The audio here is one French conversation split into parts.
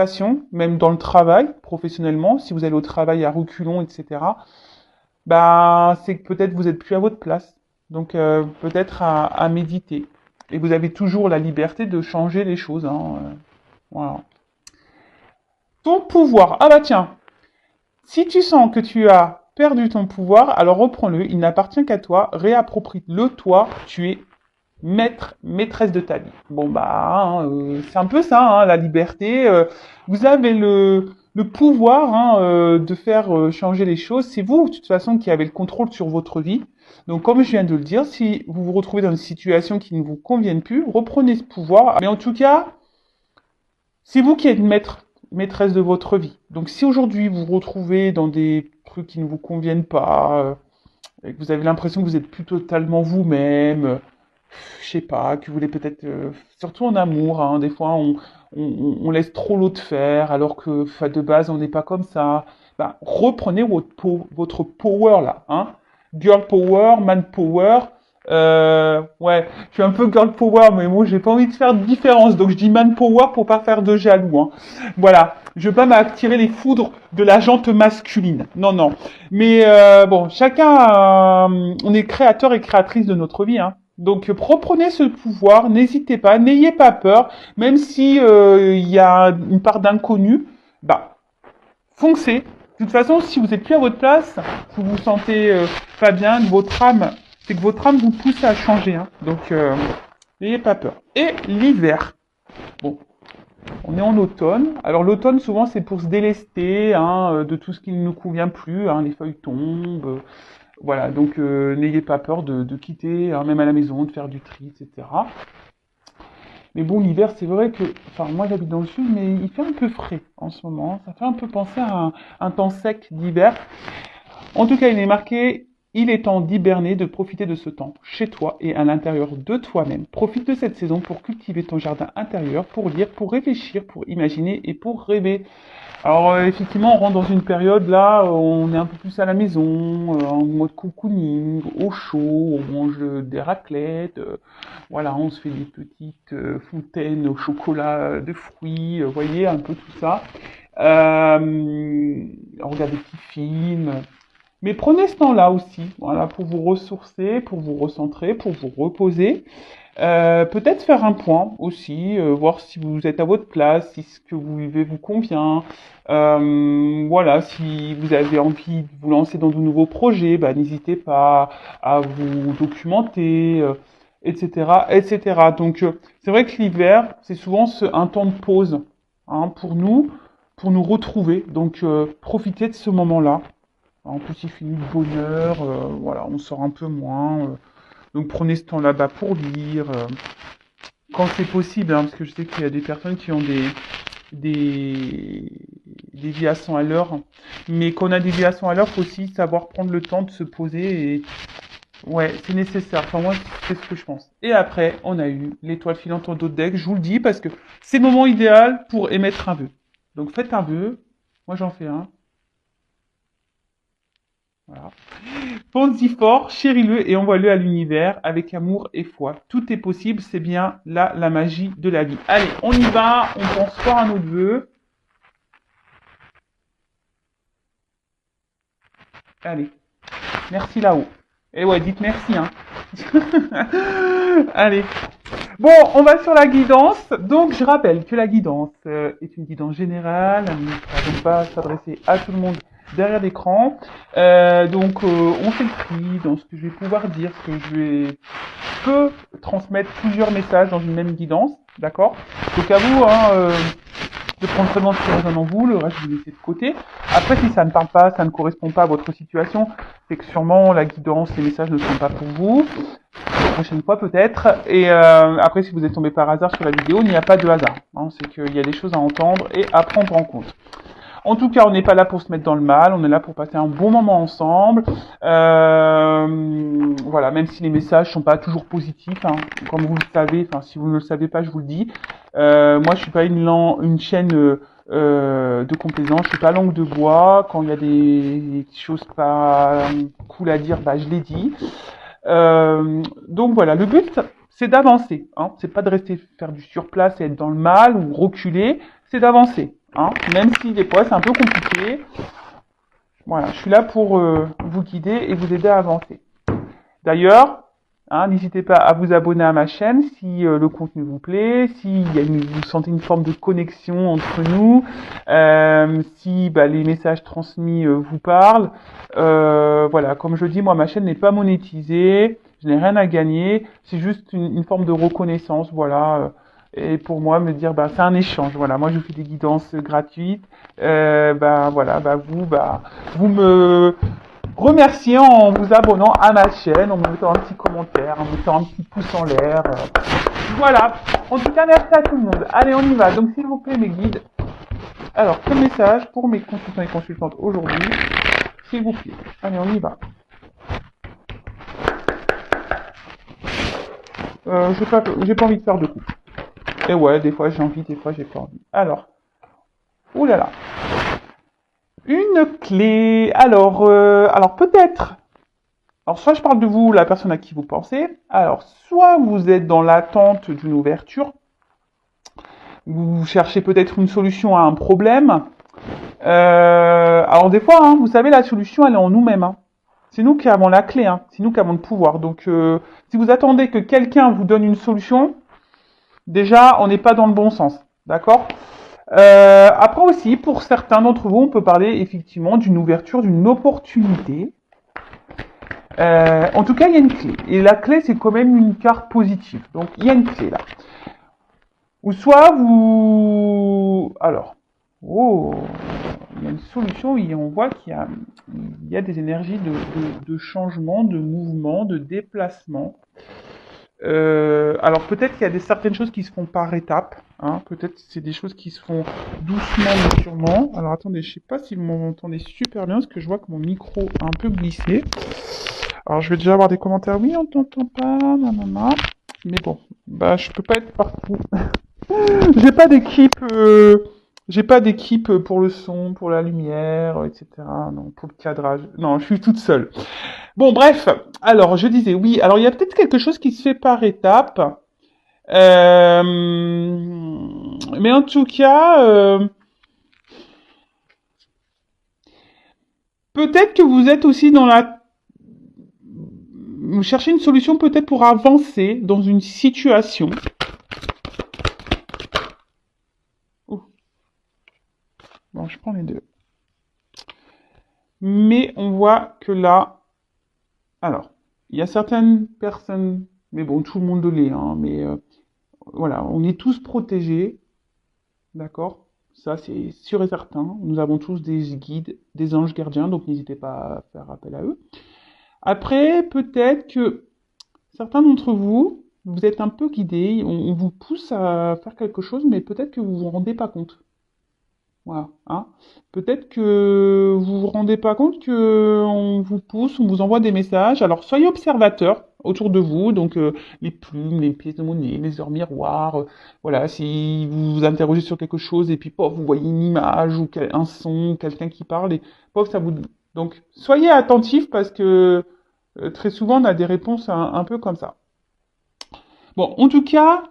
passion, même dans le travail, professionnellement, si vous allez au travail à reculons, etc., bah, c'est que peut-être vous êtes plus à votre place. Donc, peut-être à méditer. Et vous avez toujours la liberté de changer les choses, hein, voilà. Ton pouvoir. Ah bah tiens, si tu sens que tu as perdu ton pouvoir, alors reprends-le, il n'appartient qu'à toi, réapproprie-le toi, tu es maître, maîtresse de ta vie. Bon bah, hein, c'est un peu ça, hein, la liberté. Vous avez le pouvoir hein, de faire changer les choses. C'est vous, de toute façon, qui avez le contrôle sur votre vie. Donc, comme je viens de le dire, si vous vous retrouvez dans une situation qui ne vous convient plus, reprenez ce pouvoir. Mais en tout cas, c'est vous qui êtes maître, maîtresse de votre vie. Donc, si aujourd'hui vous vous retrouvez dans des trucs qui ne vous conviennent pas, et que vous avez l'impression que vous êtes plus totalement vous-même, je sais pas, que vous voulez peut-être, surtout en amour, hein, des fois on laisse trop l'autre faire, alors que enfin, de base on n'est pas comme ça. Bah, reprenez votre power là, hein. Girl power, man power. Ouais, je suis un peu girl power, mais moi j'ai pas envie de faire de différence, donc je dis man power pour pas faire de jaloux, hein. Voilà, je veux pas m'attirer les foudres de la jante masculine. Non, non. Mais bon, chacun, on est créateur et créatrice de notre vie, hein. Donc reprenez ce pouvoir, n'hésitez pas, n'ayez pas peur, même si il y a une part d'inconnu, bah foncez. De toute façon, si vous n'êtes plus à votre place, si vous vous sentez pas bien, votre âme, c'est que votre âme vous pousse à changer, hein. Donc n'ayez pas peur. Et l'hiver. Bon, on est en automne. Alors l'automne, souvent, c'est pour se délester hein, de tout ce qui ne nous convient plus. Hein, les feuilles tombent. Voilà, donc n'ayez pas peur de quitter, hein, même à la maison, de faire du tri, etc. Mais bon, l'hiver, c'est vrai que, enfin, moi j'habite dans le sud, mais il fait un peu frais en ce moment. Ça fait un peu penser à un temps sec d'hiver. En tout cas, il est marqué, il est temps d'hiberner, de profiter de ce temps chez toi et à l'intérieur de toi-même. Profite de cette saison pour cultiver ton jardin intérieur, pour lire, pour réfléchir, pour imaginer et pour rêver. Alors effectivement, on rentre dans une période là, où on est un peu plus à la maison, en mode cocooning, au chaud, on mange des raclettes, voilà, on se fait des petites fontaines au chocolat de fruits, vous voyez, un peu tout ça. On regarde des petits films. Mais prenez ce temps-là aussi, voilà, pour vous ressourcer, pour vous recentrer, pour vous reposer. Peut-être faire un point aussi, voir si vous êtes à votre place, si ce que vous vivez vous convient. Voilà, si vous avez envie de vous lancer dans de nouveaux projets, bah, n'hésitez pas à vous documenter, etc., etc. Donc, c'est vrai que l'hiver, c'est souvent un temps de pause hein, pour nous retrouver. Donc, profitez de ce moment-là. En plus, il finit de bonne heure, voilà, on sort un peu moins. Donc prenez ce temps là-bas pour lire, quand c'est possible, hein, parce que je sais qu'il y a des personnes qui ont des, des vies à 100 à l'heure. Mais quand on a des vies à 100 à l'heure, il faut aussi savoir prendre le temps de se poser et ouais, c'est nécessaire. Enfin, moi, c'est ce que je pense. Et après, on a eu l'étoile filante en dos de deck, je vous le dis, parce que c'est le moment idéal pour émettre un vœu. Donc faites un vœu, moi j'en fais un. Voilà. Pense-y fort, chéris-le et envoie-le à l'univers avec amour et foi. Tout est possible, c'est bien là la magie de la vie. Allez, on y va, on pense fort à notre vœu. Allez, merci là-haut. Et ouais, dites merci, hein. Allez. Bon, on va sur la guidance. Donc, je rappelle que la guidance est une guidance générale. Elle ne va donc pas s'adresser à tout le monde derrière l'écran. Donc, on fait le tri dans ce que je vais pouvoir dire, ce que peux transmettre plusieurs messages dans une même guidance. D'accord? Donc, à vous, hein, de prendre seulement ce qui résonne en vous, le reste vous laissez de côté. Après, si ça ne parle pas, ça ne correspond pas à votre situation, c'est que sûrement la guidance, les messages ne sont pas pour vous. La prochaine fois peut-être. Et après, si vous êtes tombé par hasard sur la vidéo, il n'y a pas de hasard. Hein, c'est qu'il y a des choses à entendre et à prendre en compte. En tout cas, on n'est pas là pour se mettre dans le mal, on est là pour passer un bon moment ensemble. Voilà, même si les messages sont pas toujours positifs, hein, comme vous le savez, enfin si vous ne le savez pas, je vous le dis. Moi, je suis pas une chaîne de complaisance, je suis pas langue de bois. Quand il y a des choses pas cool à dire, bah je les dis. Donc voilà, le but c'est d'avancer, hein. C'est pas de rester faire du surplace et être dans le mal ou reculer, c'est d'avancer. hein, même si des fois c'est un peu compliqué. Voilà, je suis là pour vous guider et vous aider à avancer. D'ailleurs, hein, n'hésitez pas à vous abonner à ma chaîne si le contenu vous plaît, si vous sentez une forme de connexion entre nous, si les messages transmis vous parlent. Voilà, comme je dis, moi ma chaîne n'est pas monétisée, je n'ai rien à gagner, c'est juste une forme de reconnaissance, voilà. Et pour moi, me dire, c'est un échange. Voilà, moi je vous fais des guidances gratuites. Voilà, vous me remercier en vous abonnant à ma chaîne, en me mettant un petit commentaire, en me mettant un petit pouce en l'air. Voilà. En tout cas, merci à tout le monde. Allez, on y va. Donc, s'il vous plaît, mes guides. Alors, quel message pour mes consultants et consultantes aujourd'hui? S'il vous plaît. Allez, on y va. J'ai pas envie de faire de coups. Et ouais, des fois j'ai envie, des fois j'ai pas envie. Alors, oulala. Une clé. Alors peut-être. Alors, soit je parle de vous, la personne à qui vous pensez. Alors, soit vous êtes dans l'attente d'une ouverture. Vous cherchez peut-être une solution à un problème. Alors, des fois, hein, vous savez, la solution, elle est en nous-mêmes. Hein. C'est nous qui avons la clé. Hein. C'est nous qui avons le pouvoir. Donc, si vous attendez que quelqu'un vous donne une solution, déjà, on n'est pas dans le bon sens. D'accord? Après aussi, pour certains d'entre vous, on peut parler effectivement d'une ouverture, d'une opportunité. En tout cas, il y a une clé. Et la clé, c'est quand même une carte positive. Donc, il y a une clé là. Ou soit vous... Alors, oh, il y a une solution, on voit qu'il y a des énergies de changement, de mouvement, de déplacement. Alors peut-être qu'il y a certaines choses qui se font par étapes. Hein, peut-être c'est des choses qui se font doucement mais sûrement. Alors attendez, je sais pas si vous m'entendez super bien, parce que je vois que mon micro a un peu glissé. Alors je vais déjà avoir des commentaires. Oui, on t'entend pas, nanana. Mais bon, je peux pas être partout. J'ai pas d'équipe. J'ai pas d'équipe pour le son, pour la lumière, etc. Non, pour le cadrage. Non, je suis toute seule. Bon, bref. Alors, je disais oui. Alors, il y a peut-être quelque chose qui se fait par étapes. Mais en tout cas, peut-être que vous êtes aussi dans vous cherchez une solution peut-être pour avancer dans une situation. Oh. Bon, je prends les deux. Mais on voit que là, alors, il y a certaines personnes, mais bon, tout le monde l'est, hein, mais voilà, on est tous protégés, d'accord? Ça, c'est sûr et certain. Nous avons tous des guides, des anges gardiens, donc n'hésitez pas à faire appel à eux. Après, peut-être que certains d'entre vous, vous êtes un peu guidés, on vous pousse à faire quelque chose, mais peut-être que vous vous rendez pas compte. Voilà, hein. Peut-être que vous vous rendez pas compte que on vous pousse, on vous envoie des messages. Alors soyez observateurs autour de vous, donc les plumes, les pièces de monnaie, les heures miroirs. Voilà, si vous vous interrogez sur quelque chose et puis pof, vous voyez une image ou un son, quelqu'un qui parle et pof, ça vous. Donc soyez attentifs parce que très souvent on a des réponses un peu comme ça. Bon, en tout cas,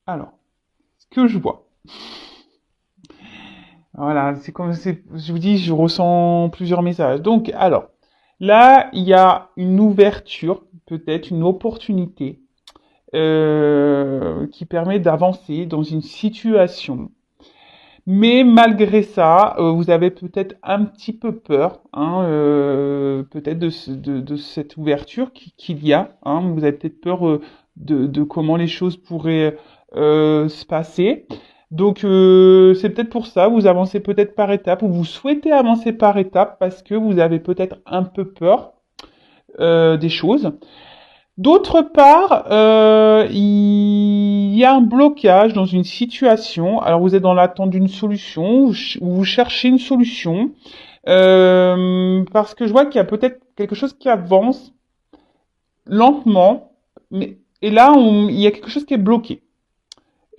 alors, ce que je vois. Voilà, c'est comme je vous dis, je ressens plusieurs messages. Donc, alors, là, il y a une ouverture, peut-être une opportunité qui permet d'avancer dans une situation. Mais malgré ça, vous avez peut-être un petit peu peur, hein, peut-être de cette ouverture qu'il y a. Hein, vous avez peut-être peur de comment les choses pourraient se passer. Donc c'est peut-être pour ça, vous avancez peut-être par étapes, ou vous souhaitez avancer par étapes parce que vous avez peut-être un peu peur des choses. D'autre part, il y a un blocage dans une situation. Alors vous êtes dans l'attente d'une solution, ou vous cherchez une solution, parce que je vois qu'il y a peut-être quelque chose qui avance lentement, et là il y a quelque chose qui est bloqué.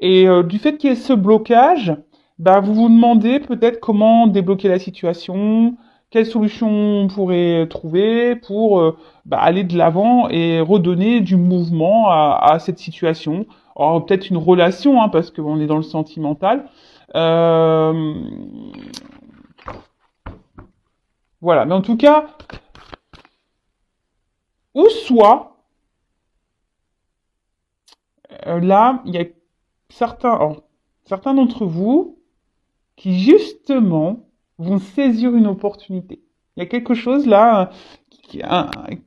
Et du fait qu'il y ait ce blocage, vous vous demandez peut-être comment débloquer la situation, quelle solution on pourrait trouver pour aller de l'avant et redonner du mouvement à cette situation. Alors peut-être une relation, hein, parce qu'on est dans le sentimental. Euh, voilà, mais en tout cas, ou soit, là, il y a certains d'entre vous qui justement vont saisir une opportunité. Il y a quelque chose là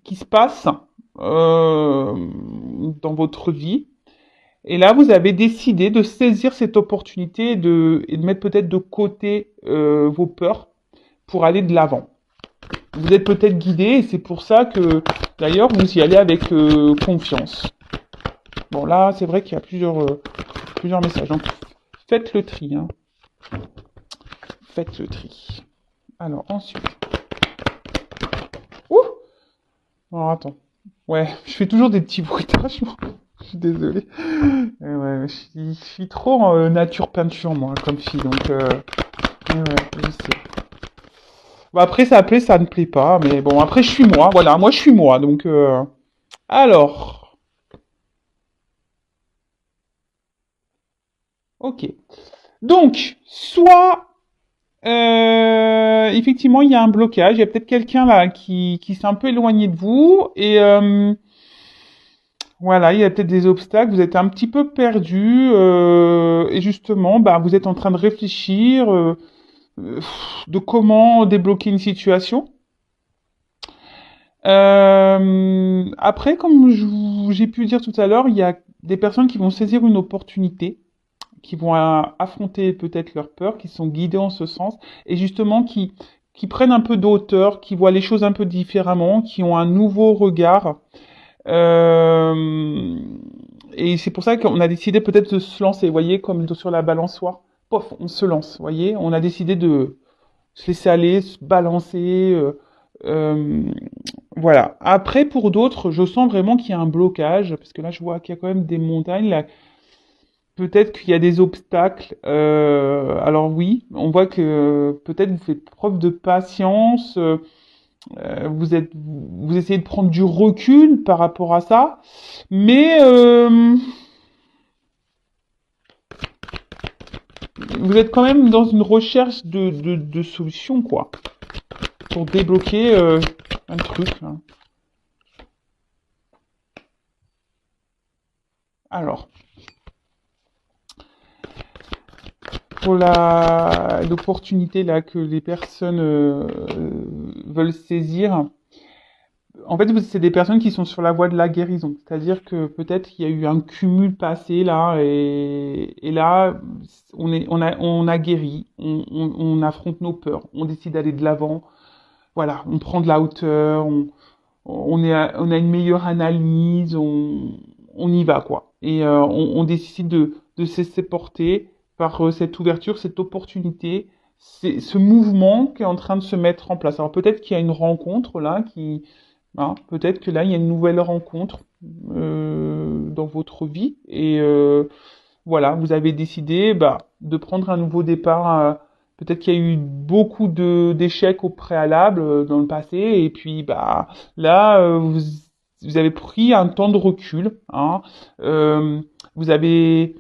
qui se passe dans votre vie. Et là, vous avez décidé de saisir cette opportunité et de mettre peut-être de côté vos peurs pour aller de l'avant. Vous êtes peut-être guidé et c'est pour ça que, d'ailleurs, vous y allez avec confiance. Bon, là, c'est vrai qu'il y a plusieurs messages. Donc, faites le tri. Hein. Faites le tri. Alors, ensuite. Ouh! Alors, attends. Ouais, je fais toujours des petits bruitages. Je suis désolée. Ouais, je suis trop en nature peinture, moi, comme fille. Donc, ouais, je sais. Bon, après, ça plaît, ça ne plaît pas. Mais bon, après, je suis moi. Voilà, moi, je suis moi. Donc, alors. Ok. Donc, soit effectivement, il y a un blocage. Il y a peut-être quelqu'un là qui s'est un peu éloigné de vous et voilà, il y a peut-être des obstacles. Vous êtes un petit peu perdu et justement, bah, vous êtes en train de réfléchir de comment débloquer une situation. Après, comme j'ai pu dire tout à l'heure, il y a des personnes qui vont saisir une opportunité qui vont affronter peut-être leurs peurs, qui sont guidés en ce sens, et justement qui prennent un peu de hauteur, qui voient les choses un peu différemment, qui ont un nouveau regard. Euh, et c'est pour ça qu'on a décidé peut-être de se lancer, vous voyez, comme sur la balançoire. Pof, on se lance, vous voyez. On a décidé de se laisser aller, se balancer. Euh, voilà. Après, pour d'autres, je sens vraiment qu'il y a un blocage, parce que là, je vois qu'il y a quand même des montagnes. Là, peut-être qu'il y a des obstacles. Alors oui, on voit que peut-être vous faites preuve de patience. Vous essayez de prendre du recul par rapport à ça, mais vous êtes quand même dans une recherche de solutions, quoi, pour débloquer un truc. Hein. Alors, pour l'opportunité là que les personnes veulent saisir, en fait, c'est des personnes qui sont sur la voie de la guérison. C'est-à-dire que peut-être il y a eu un cumul passé là, et là, on a guéri, on affronte nos peurs, on décide d'aller de l'avant. Voilà, on prend de la hauteur, on a une meilleure analyse, on y va quoi. Et on décide de se laisser porter par cette ouverture, cette opportunité, c'est ce mouvement qui est en train de se mettre en place. Alors peut-être qu'il y a une rencontre là qui hein, peut-être que là, il y a une nouvelle rencontre dans votre vie et voilà, vous avez décidé bah, de prendre un nouveau départ. Peut-être qu'il y a eu beaucoup d'échecs au préalable dans le passé et puis bah là, vous avez pris un temps de recul. Hein, vous avez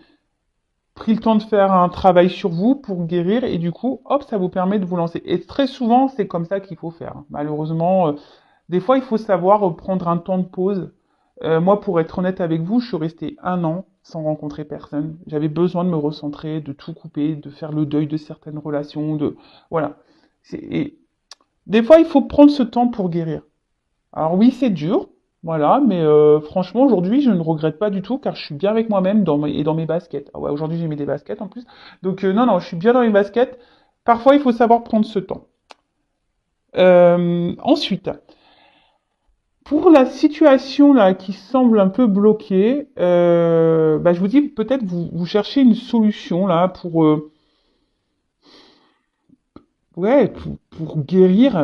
pris le temps de faire un travail sur vous pour guérir et du coup, hop, ça vous permet de vous lancer. Et très souvent, c'est comme ça qu'il faut faire. Malheureusement, des fois, il faut savoir prendre un temps de pause. Moi, pour être honnête avec vous, je suis resté 1 an sans rencontrer personne. J'avais besoin de me recentrer, de tout couper, de faire le deuil de certaines relations, de voilà. Et des fois, il faut prendre ce temps pour guérir. Alors oui, c'est dur, voilà, mais franchement, aujourd'hui, je ne regrette pas du tout car je suis bien avec moi-même et dans mes baskets. Ah ouais, aujourd'hui, j'ai mis des baskets en plus. Donc non, non, je suis bien dans mes baskets. Parfois, il faut savoir prendre ce temps. Ensuite, pour la situation là qui semble un peu bloquée, bah, je vous dis peut-être vous cherchez une solution là pour ouais pour guérir.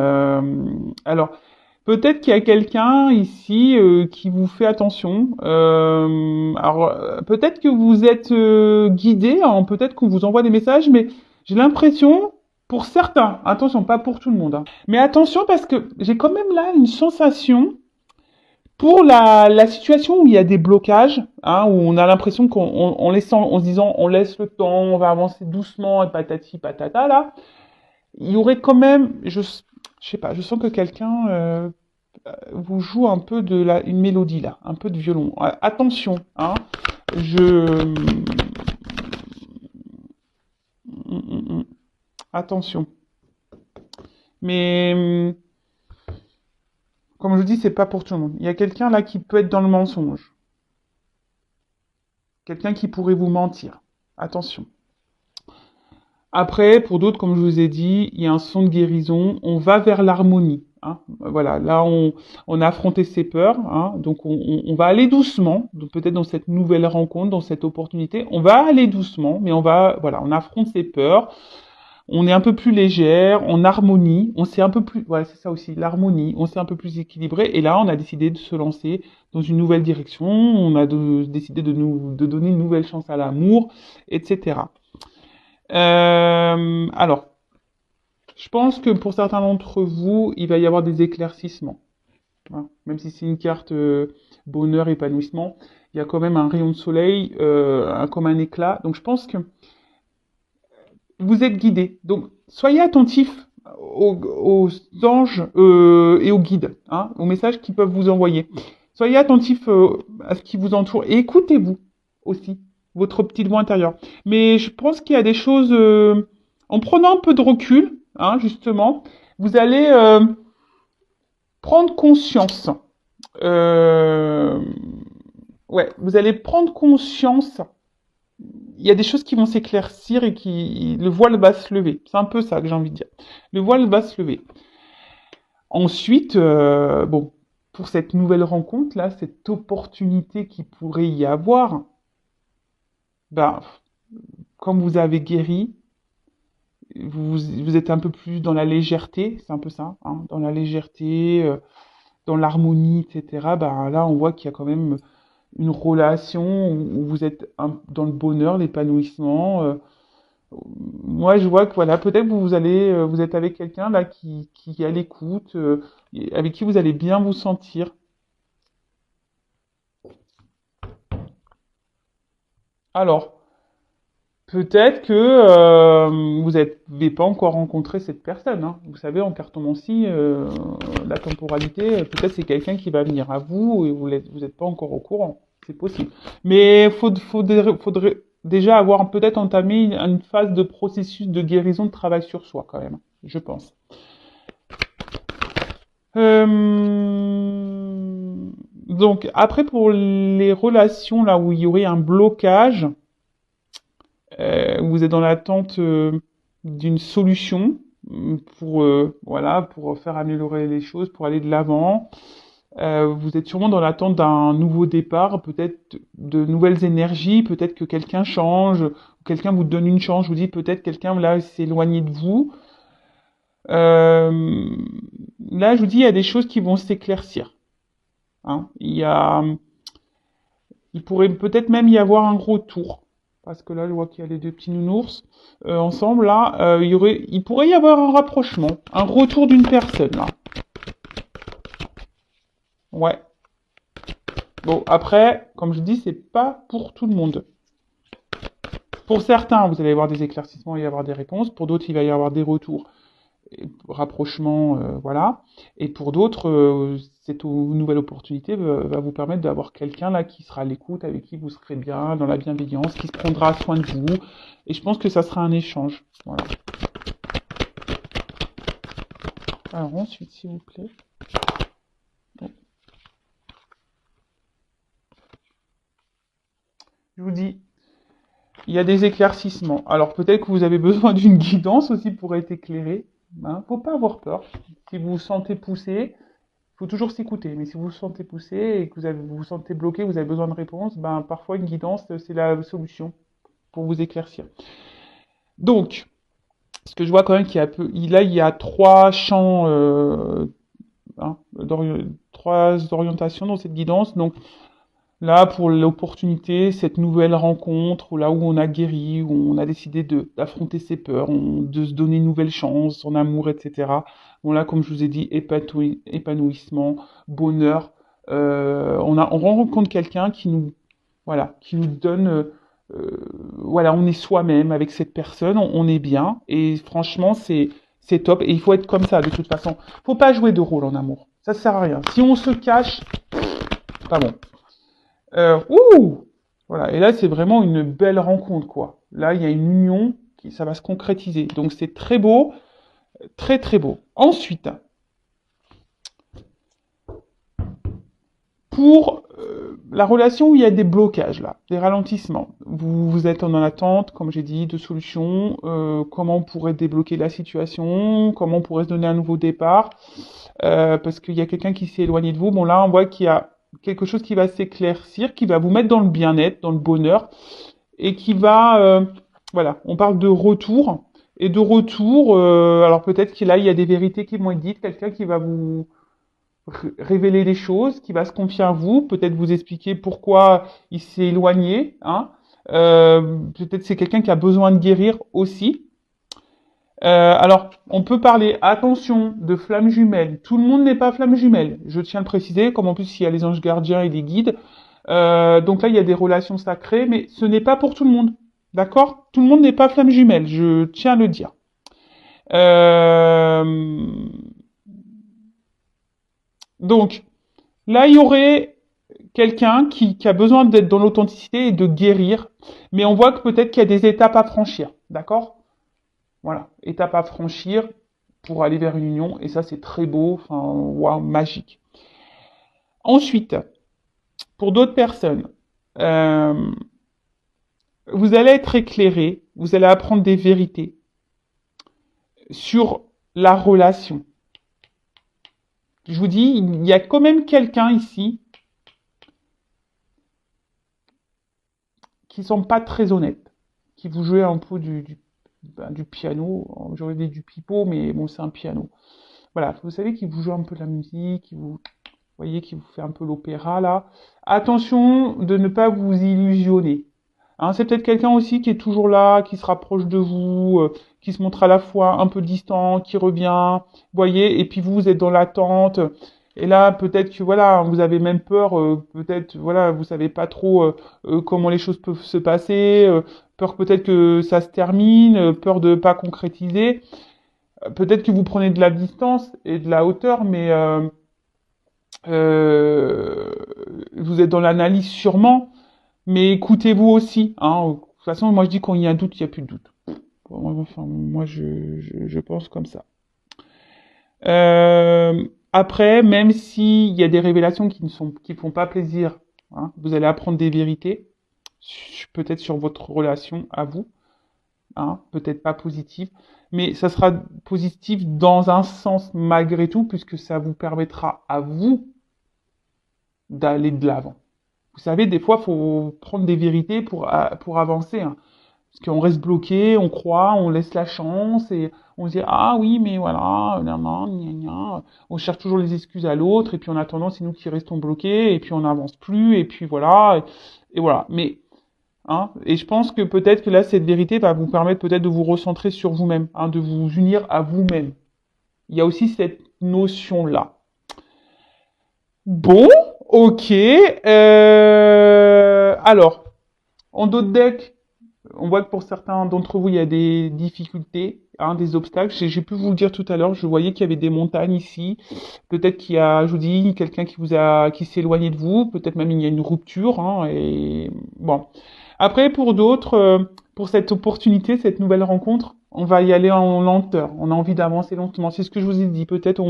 Alors peut-être qu'il y a quelqu'un ici qui vous fait attention. Alors peut-être que vous êtes guidé, hein, peut-être qu'on vous envoie des messages, mais j'ai l'impression pour certains, attention, pas pour tout le monde, hein, mais attention parce que j'ai quand même là une sensation Pour la situation où il y a des blocages, hein, où on a l'impression en se disant on laisse le temps, on va avancer doucement et patati patata là, il y aurait quand même, je sais pas, je sens que quelqu'un vous joue un peu une mélodie là, un peu de violon. Attention, hein, je, attention. Mais comme je dis, c'est pas pour tout le monde. Il y a quelqu'un là qui peut être dans le mensonge, quelqu'un qui pourrait vous mentir. Attention. Après, pour d'autres, comme je vous ai dit, il y a un son de guérison. On va vers l'harmonie. Hein. Voilà, là, on a affronté ses peurs. Hein. Donc, on va aller doucement. Donc, peut-être dans cette nouvelle rencontre, dans cette opportunité, on va aller doucement, mais voilà, on affronte ses peurs. On est un peu plus légère, en harmonie. On s'est un peu plus, voilà, c'est ça aussi, l'harmonie. On s'est un peu plus équilibré. Et là, on a décidé de se lancer dans une nouvelle direction. On a décidé de donner une nouvelle chance à l'amour, etc. Alors, je pense que pour certains d'entre vous, il va y avoir des éclaircissements. Hein. Même si c'est une carte bonheur, épanouissement, il y a quand même un rayon de soleil, comme un éclat. Donc, je pense que vous êtes guidés. Donc, soyez attentifs aux anges et aux guides, hein, aux messages qu'ils peuvent vous envoyer. Soyez attentifs à ce qui vous entoure et écoutez-vous aussi, votre petite voix intérieure. Mais je pense qu'il y a des choses, en prenant un peu de recul, hein, justement, vous allez prendre conscience. Euh, ouais, vous allez prendre conscience. Il y a des choses qui vont s'éclaircir et le voile va se lever. C'est un peu ça que j'ai envie de dire. Le voile va se lever. Ensuite, bon, pour cette nouvelle rencontre là, cette opportunité qui pourrait y avoir, ben, comme vous avez guéri, vous êtes un peu plus dans la légèreté, c'est un peu ça, hein, dans la légèreté, dans l'harmonie, etc. Ben là, on voit qu'il y a quand même une relation où vous êtes dans le bonheur, l'épanouissement. Moi, je vois que voilà, peut-être que vous êtes avec quelqu'un là qui est à l'écoute, avec qui vous allez bien vous sentir. Alors, peut-être que vous n'avez pas encore rencontré cette personne. Hein. Vous savez, en cartomancie, la temporalité, peut-être c'est quelqu'un qui va venir à vous et vous n'êtes pas encore au courant. C'est possible. Mais faudrait déjà avoir peut-être entamé une phase de processus de guérison, de travail sur soi quand même, je pense. Donc après pour les relations là où il y aurait un blocage, vous êtes dans l'attente d'une solution voilà pour faire améliorer les choses, pour aller de l'avant. Vous êtes sûrement dans l'attente d'un nouveau départ, peut-être de nouvelles énergies, peut-être que quelqu'un change, quelqu'un vous donne une chance, je vous dis peut-être quelqu'un là s'est éloigné de vous. Euh, Là, je vous dis, il y a des choses qui vont s'éclaircir. Hein. Il pourrait peut-être même y avoir un retour. Parce que là, je vois qu'il y a les deux petits nounours ensemble. Là, il pourrait y avoir un rapprochement, un retour d'une personne. Là. Ouais. Bon, après, comme je dis, c'est pas pour tout le monde. Pour certains, vous allez avoir des éclaircissements et y avoir des réponses. Pour d'autres, il va y avoir des retours, rapprochement, voilà. Et pour d'autres, cette nouvelle opportunité va vous permettre d'avoir quelqu'un là qui sera à l'écoute, avec qui vous serez bien, dans la bienveillance, qui se prendra soin de vous. Et je pense que ça sera un échange. Voilà. Alors ensuite, s'il vous plaît. Je vous dis, il y a des éclaircissements. Alors peut-être que vous avez besoin d'une guidance aussi pour être éclairé. Hein, faut pas avoir peur. Si vous vous sentez poussé, faut toujours s'écouter. Mais si vous vous sentez poussé et que vous vous sentez bloqué, vous avez besoin de réponse, ben parfois une guidance c'est la solution pour vous éclaircir. Donc, ce que je vois quand même qu'il y a là il y a trois champs, hein, trois orientations dans cette guidance. Donc là, pour l'opportunité, cette nouvelle rencontre, là où on a guéri, où on a décidé d'affronter ses peurs, de se donner une nouvelle chance, son amour, etc. Bon là, comme je vous ai dit, épanouissement, bonheur, On rencontre quelqu'un qui nous, voilà, qui nous donne, voilà, on est soi-même avec cette personne, on est bien, et franchement, c'est top, et il faut être comme ça de toute façon. Faut pas jouer de rôle en amour, ça sert à rien. Si on se cache, c'est pas bon. Ouh, voilà, et là c'est vraiment une belle rencontre quoi. Là il y a une union qui, ça va se concrétiser, donc c'est très beau, très très beau. Ensuite, pour la relation où il y a des blocages là, des ralentissements, vous êtes en attente, comme j'ai dit, de solutions, comment on pourrait débloquer la situation, comment on pourrait se donner un nouveau départ, parce qu'il y a quelqu'un qui s'est éloigné de vous. Bon là on voit qu'il y a quelque chose qui va s'éclaircir, qui va vous mettre dans le bien-être, dans le bonheur, et qui va, voilà, on parle de retour, et de retour, alors peut-être qu'il là il y a des vérités qui vont être dites, quelqu'un qui va vous révéler les choses, qui va se confier à vous, peut-être vous expliquer pourquoi il s'est éloigné, hein. Peut-être c'est quelqu'un qui a besoin de guérir aussi. Alors, on peut parler, attention, de flammes jumelles. Tout le monde n'est pas flamme jumelle, je tiens à le préciser, comme en plus il y a les anges gardiens et les guides. Donc là, il y a des relations sacrées, mais ce n'est pas pour tout le monde. D'accord? Tout le monde n'est pas flamme jumelle, je tiens à le dire. Euh, donc, là, il y aurait quelqu'un qui a besoin d'être dans l'authenticité et de guérir, mais on voit que peut-être qu'il y a des étapes à franchir. D'accord? Voilà, étapes à franchir pour aller vers une union, et ça, c'est très beau, enfin, waouh, magique. Ensuite, pour d'autres personnes, euh, vous allez être éclairé, vous allez apprendre des vérités sur la relation. Je vous dis, il y a quand même quelqu'un ici qui sont pas très honnêtes, qui vous jouez un peu du piano, j'aurais dit du pipeau, mais bon, c'est un piano. Voilà, vous savez qui vous joue un peu de la musique, qui vous voyez, qui vous fait un peu l'opéra là. Attention de ne pas vous illusionner. Hein, c'est peut-être quelqu'un aussi qui est toujours là, qui se rapproche de vous, qui se montre à la fois un peu distant, qui revient, voyez, et puis vous êtes dans l'attente. Et là, peut-être que voilà, vous avez même peur, peut-être voilà, vous savez pas trop comment les choses peuvent se passer, peur peut-être que ça se termine, peur de pas concrétiser. Peut-être que vous prenez de la distance et de la hauteur, mais euh, vous êtes dans l'analyse sûrement, mais écoutez-vous aussi. Hein. De toute façon, moi je dis quand il y a un doute, il n'y a plus de doute. Enfin, moi je pense comme ça. Après, même s'il y a des révélations qui font pas plaisir, hein, vous allez apprendre des vérités, peut-être sur votre relation à vous, hein, peut-être pas positive, mais ça sera positif dans un sens malgré tout, puisque ça vous permettra à vous d'aller de l'avant. Vous savez, des fois, il faut prendre des vérités pour avancer. Hein. Parce qu'on reste bloqué, on croit, on laisse la chance et on se dit ah oui mais voilà, nan, nan, gna, gna. On cherche toujours les excuses à l'autre et puis en attendant c'est nous qui restons bloqués et puis on n'avance plus et puis voilà et voilà. Mais hein, et je pense que peut-être que là cette vérité va vous permettre peut-être de vous recentrer sur vous-même, hein, de vous unir à vous-même. Il y a aussi cette notion là. Bon, ok. Alors, en d'autres decks, on voit que pour certains d'entre vous, il y a des difficultés, hein, des obstacles. J'ai pu vous le dire tout à l'heure, je voyais qu'il y avait des montagnes ici. Peut-être qu'il y a, je vous dis, quelqu'un qui s'est éloigné de vous. Peut-être même il y a une rupture. Hein, et bon. Après, pour d'autres, pour cette opportunité, cette nouvelle rencontre, on va y aller en lenteur. On a envie d'avancer lentement. C'est ce que je vous ai dit. Peut-être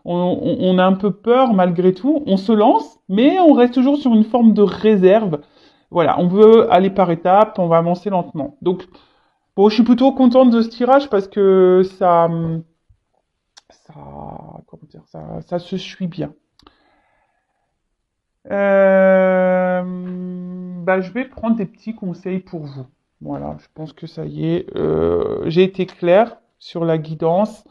on a un peu peur malgré tout. On se lance, mais on reste toujours sur une forme de réserve. Voilà, on veut aller par étapes, on va avancer lentement. Donc, bon, je suis plutôt contente de ce tirage parce que ça, comment dire, ça se suit bien. Euh, Bah, je vais prendre des petits conseils pour vous. Voilà, je pense que ça y est. J'ai été clair sur la guidance.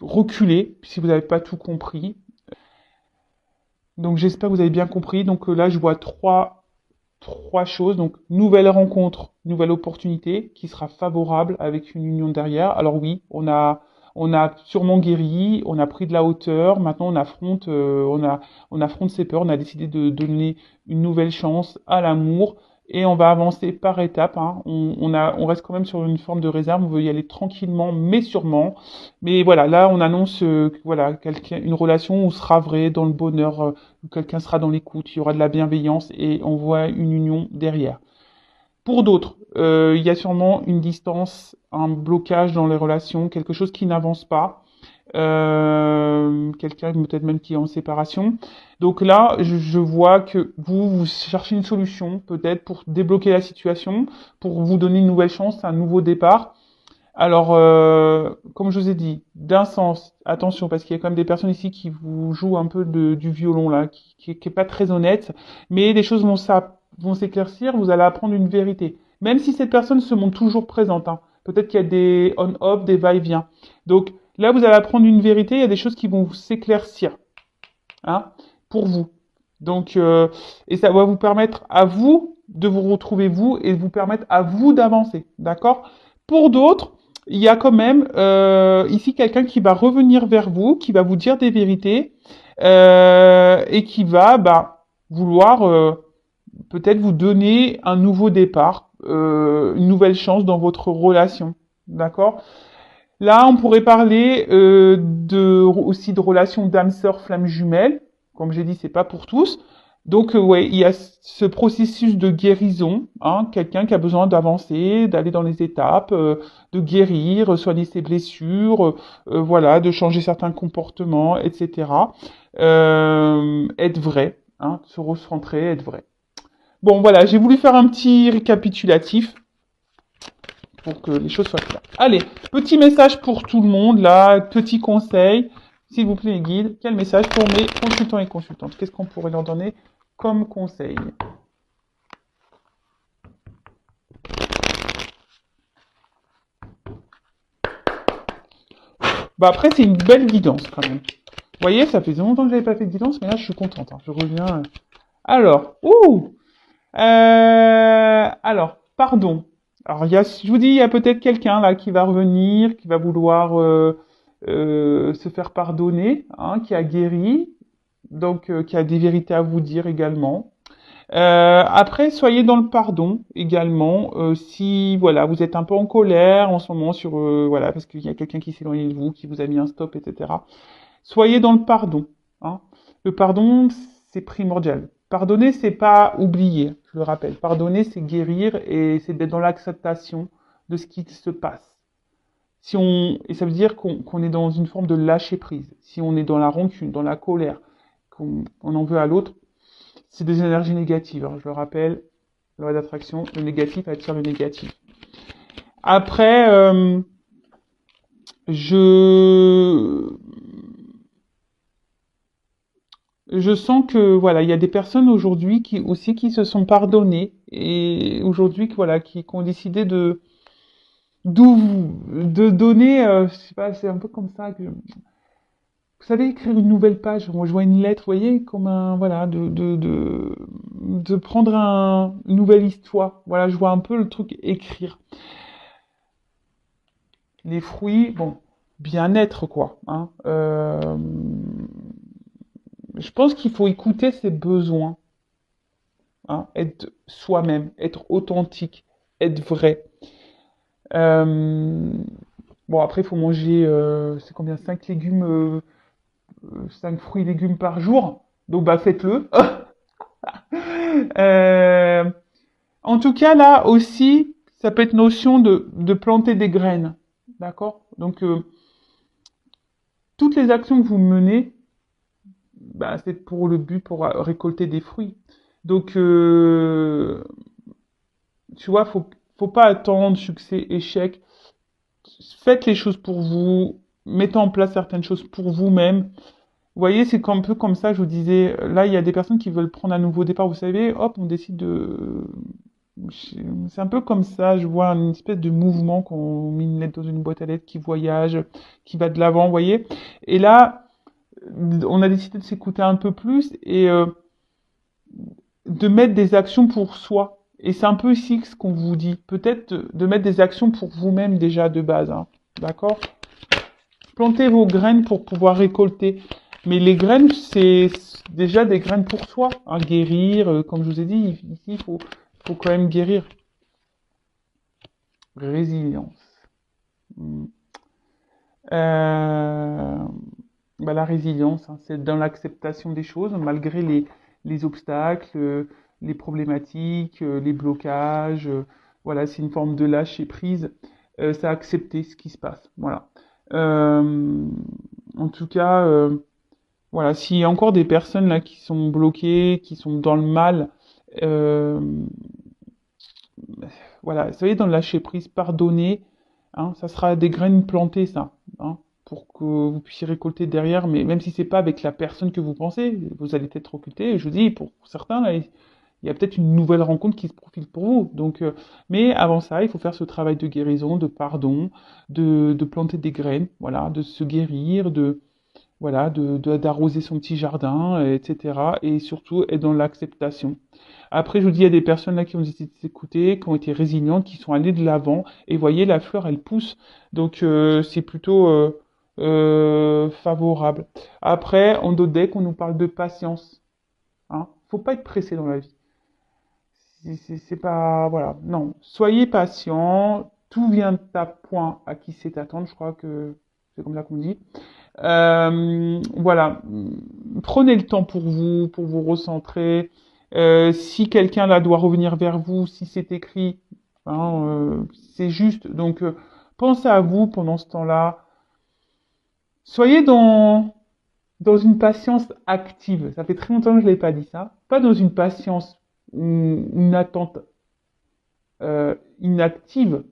Reculez si vous n'avez pas tout compris. Donc, j'espère que vous avez bien compris. Donc là, je vois trois choses. Donc, nouvelle rencontre, nouvelle opportunité qui sera favorable avec une union derrière. Alors oui, On a sûrement guéri, on a pris de la hauteur, maintenant on affronte ses peurs, on a décidé de donner une nouvelle chance à l'amour et on va avancer par étapes, hein. On reste quand même sur une forme de réserve, on veut y aller tranquillement mais sûrement. Mais voilà, là on annonce voilà, une relation où sera vrai dans le bonheur, où quelqu'un sera dans l'écoute, il y aura de la bienveillance et on voit une union derrière. Pour d'autres, il y a sûrement une distance, un blocage dans les relations, quelque chose qui n'avance pas. Quelqu'un peut-être même qui est en séparation. Donc là, je vois que vous cherchez une solution, peut-être pour débloquer la situation, pour vous donner une nouvelle chance, un nouveau départ. Alors, comme je vous ai dit, d'un sens, attention, parce qu'il y a quand même des personnes ici qui vous jouent un peu du violon, là, qui est pas très honnête, mais les choses vont s'éclaircir, vous allez apprendre une vérité. Même si cette personne se montre toujours présente, hein. Peut-être qu'il y a des on-off, des va-et-vient. Donc, là, vous allez apprendre une vérité, il y a des choses qui vont s'éclaircir, hein, pour vous. Donc, et ça va vous permettre à vous de vous retrouver vous et vous permettre à vous d'avancer, d'accord? Pour d'autres, il y a quand même ici quelqu'un qui va revenir vers vous, qui va vous dire des vérités et qui va vouloir peut-être vous donner un nouveau départ, une nouvelle chance dans votre relation, d'accord? Là, on pourrait parler aussi de relations d'âme sœur flamme jumelle. Comme j'ai dit, c'est pas pour tous. Donc, ouais, il y a ce processus de guérison, hein, quelqu'un qui a besoin d'avancer, d'aller dans les étapes, de guérir, soigner ses blessures, voilà, de changer certains comportements, etc. Être vrai, hein, se recentrer, être vrai. Bon, voilà, j'ai voulu faire un petit récapitulatif pour que les choses soient claires. Allez, petit message pour tout le monde, là, petit conseil, s'il vous plaît, les guides. Quel message pour mes consultants et consultantes? Qu'est-ce qu'on pourrait leur donner comme conseil? Après, c'est une belle guidance, quand même. Vous voyez, ça fait longtemps que j'avais pas fait de guidance, mais là, je suis contente, hein. Je reviens. Alors, alors, pardon. Alors, je vous dis, il y a peut-être quelqu'un là qui va revenir, qui va vouloir se faire pardonner, hein, qui a guéri, donc qui a des vérités à vous dire également. Après, soyez dans le pardon également. Si voilà, vous êtes un peu en colère en ce moment sur voilà, parce qu'il y a quelqu'un qui s'est éloigné de vous, qui vous a mis un stop, etc. Soyez dans le pardon, hein. Le pardon, c'est primordial. Pardonner, c'est pas oublier, je le rappelle. Pardonner, c'est guérir et c'est d'être dans l'acceptation de ce qui se passe. Et ça veut dire qu'on est dans une forme de lâcher prise. Si on est dans la rancune, dans la colère, qu'on en veut à l'autre, c'est des énergies négatives, hein. Je le rappelle, loi d'attraction, le négatif attire le négatif. Après, je sens que voilà, il y a des personnes aujourd'hui qui se sont pardonnées et aujourd'hui voilà, qui ont décidé de donner, je sais pas, c'est un peu comme ça que vous savez, écrire une nouvelle page. Moi, je vois une lettre, vous voyez, comme un, voilà, de prendre une nouvelle histoire. Voilà, je vois un peu le truc écrire. Les fruits, bon, bien-être, quoi, hein. Je pense qu'il faut écouter ses besoins, hein, être soi-même, être authentique, être vrai. Euh, bon, après, il faut manger, c'est combien? 5 légumes, 5 fruits et légumes par jour. Donc, faites-le. Euh, En tout cas, là aussi, ça peut être notion de planter des graines. D'accord? Donc, toutes les actions que vous menez, c'est pour le but, pour récolter des fruits. Donc, tu vois, faut pas attendre succès, échec. Faites les choses pour vous, mettez en place certaines choses pour vous-même. Vous voyez, c'est un peu comme ça, je vous disais, là, il y a des personnes qui veulent prendre un nouveau départ, vous savez, hop, on décide de... C'est un peu comme ça, je vois une espèce de mouvement qu'on met une lettre dans une boîte à lettres qui voyage, qui va de l'avant, vous voyez. Et là, on a décidé de s'écouter un peu plus et de mettre des actions pour soi. Et c'est un peu ici ce qu'on vous dit. Peut-être de mettre des actions pour vous-même déjà de base, hein. D'accord? plantez vos graines pour pouvoir récolter. Mais les graines, c'est déjà des graines pour soi, hein, guérir. Comme je vous ai dit, ici, faut quand même guérir. Résilience. Hmm. Euh, la résilience, hein, c'est dans l'acceptation des choses, malgré les obstacles, les problématiques, les blocages. Voilà, c'est une forme de lâcher prise. C'est accepter ce qui se passe. Voilà. Euh, En tout cas, voilà, s'il y a encore des personnes là qui sont bloquées, qui sont dans le mal, euh, voilà, soyez dans le lâcher prise, pardonnez, hein, ça sera des graines plantées, ça, hein, pour que vous puissiez récolter derrière, mais même si c'est pas avec la personne que vous pensez, vous allez être occupé. Je vous dis, pour certains, là, il y a peut-être une nouvelle rencontre qui se profile pour vous. Donc, mais avant ça, il faut faire ce travail de guérison, de pardon, de planter des graines, voilà, de se guérir, voilà, d'arroser son petit jardin, etc. Et surtout être dans l'acceptation. Après, je vous dis, il y a des personnes là qui ont décidé de s'écouter, qui ont été résilientes, qui sont allées de l'avant. Et voyez, la fleur, elle pousse. Donc, c'est plutôt favorable. Après, en d'autres decks, on nous parle de patience. Hein. Faut pas être pressé dans la vie. C'est pas... Voilà. Non. Soyez patient. Tout vient à point à qui sait attendre. Je crois que c'est comme ça qu'on dit. Voilà, prenez le temps pour vous recentrer. Si quelqu'un là doit revenir vers vous, si c'est écrit, hein, c'est juste. Donc, pensez à vous pendant ce temps-là. Soyez dans une patience active. Ça fait très longtemps que je l'ai pas dit ça. Pas dans une patience, une attente inactive.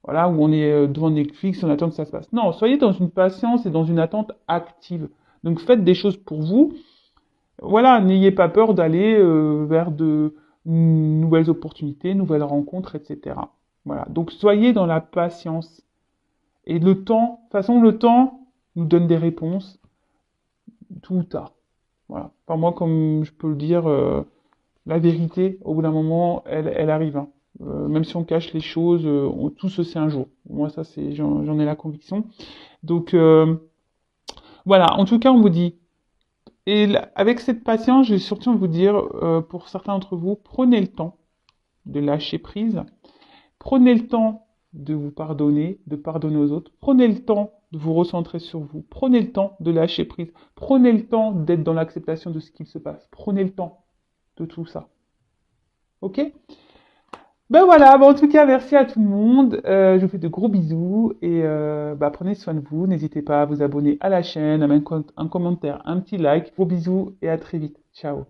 Voilà, où on est devant Netflix, on attend que ça se passe. Non, soyez dans une patience et dans une attente active. Donc faites des choses pour vous. Voilà, n'ayez pas peur d'aller vers de nouvelles opportunités, nouvelles rencontres, etc. Voilà, donc soyez dans la patience. Et le temps, de toute façon, le temps nous donne des réponses tout ou tard. Voilà. Enfin, moi, comme je peux le dire, la vérité, au bout d'un moment, elle arrive. Hein. Même si on cache les choses, tout se sait un jour. Moi, ça, j'en ai la conviction. Donc, voilà. En tout cas, on vous dit. Et avec cette patience, je vais surtout vous dire, pour certains d'entre vous, prenez le temps de lâcher prise. Prenez le temps de vous pardonner, de pardonner aux autres. Prenez le temps de vous recentrer sur vous. Prenez le temps de lâcher prise. Prenez le temps d'être dans l'acceptation de ce qu'il se passe. Prenez le temps de tout ça. Ok? Ben voilà, en tout cas, merci à tout le monde. Je vous fais de gros bisous et prenez soin de vous. N'hésitez pas à vous abonner à la chaîne, à mettre un commentaire, un petit like. Gros bisous et à très vite. Ciao.